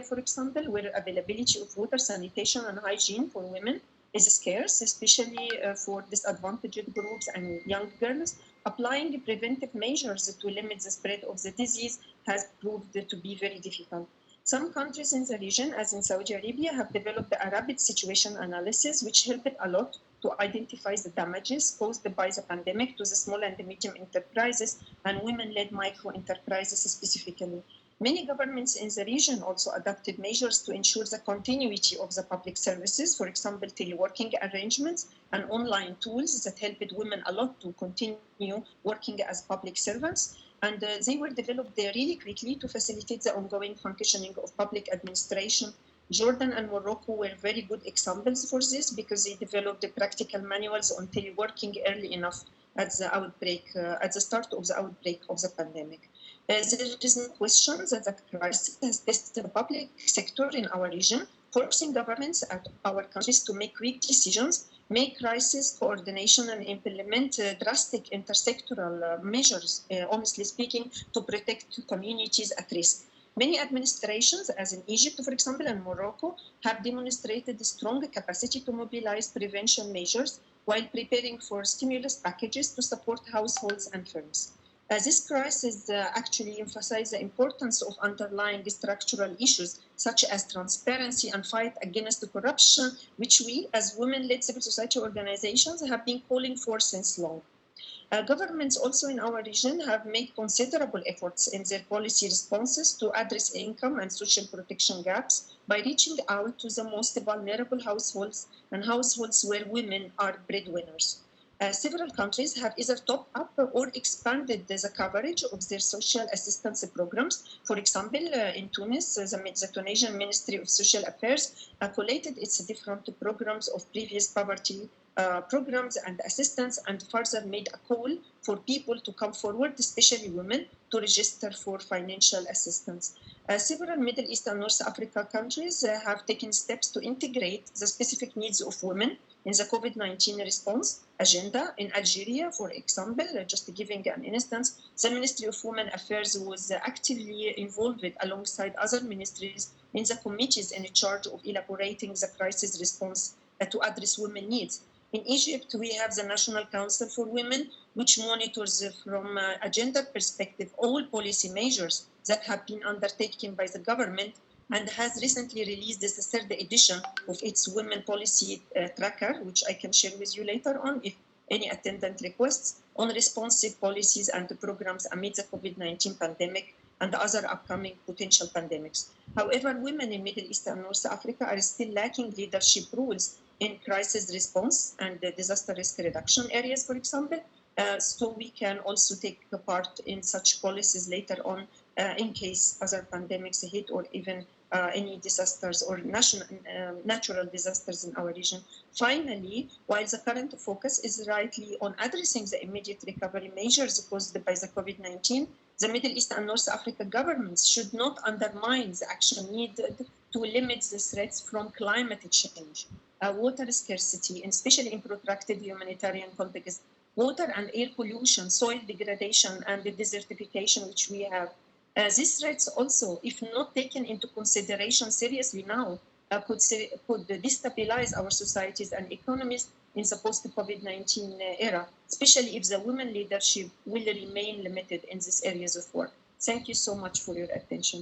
for example, where availability of water, sanitation, and hygiene for women is scarce, especially for disadvantaged groups and young girls. Applying preventive measures to limit the spread of the disease has proved to be very difficult. Some countries in the region, as in Saudi Arabia, have developed a rapid situation analysis, which helped a lot to identify the damages caused by the pandemic to the small and medium enterprises and women-led micro enterprises specifically. Many governments in the region also adopted measures to ensure the continuity of the public services, for example, teleworking arrangements and online tools that helped women a lot to continue working as public servants. And they were developed really quickly to facilitate the ongoing functioning of public administration. Jordan and Morocco were very good examples for this because they developed the practical manuals on teleworking early enough at the start of the outbreak of the pandemic. There is no question that the crisis has tested the public sector in our region, forcing governments at our countries to make quick decisions, make crisis coordination, and implement drastic intersectoral measures, honestly speaking, to protect communities at risk. Many administrations, as in Egypt, for example, and Morocco, have demonstrated a strong capacity to mobilize prevention measures while preparing for stimulus packages to support households and firms. This crisis actually emphasizes the importance of underlying structural issues such as transparency and fight against corruption, which we, as women-led civil society organizations, have been calling for since long. Governments also in our region have made considerable efforts in their policy responses to address income and social protection gaps by reaching out to the most vulnerable households and households where women are breadwinners. Several countries have either topped up or expanded the coverage of their social assistance programs. For example, in Tunis, the Tunisian Ministry of Social Affairs collated its different programs of previous poverty programs and assistance and further made a call for people to come forward, especially women, to register for financial assistance. Several Middle East and North Africa countries have taken steps to integrate the specific needs of women in the COVID-19 response agenda. In Algeria, for example, just giving an instance, the Ministry of Women Affairs was actively involved alongside other ministries in the committees in charge of elaborating the crisis response to address women's needs. In Egypt, we have the National Council for Women, which monitors from a gender perspective all policy measures that have been undertaken by the government and has recently released the third edition of its women policy tracker, which I can share with you later on if any attendant requests, on responsive policies and programs amid the COVID-19 pandemic and other upcoming potential pandemics. However, women in Middle East and North Africa are still lacking leadership roles in crisis response and disaster risk reduction areas, for example. So we can also take part in such policies later on in case other pandemics hit or even any disasters or natural disasters in our region. Finally, while the current focus is rightly on addressing the immediate recovery measures caused by the COVID-19, the Middle East and North Africa governments should not undermine the action needed to limit the threats from climate change, water scarcity, and especially in protracted humanitarian context, water and air pollution, soil degradation, and the desertification which we have. These threats also, if not taken into consideration seriously now, could destabilize our societies and economies in the post-COVID-19 era, especially if the women leadership will remain limited in these areas of work. Thank you so much for your attention.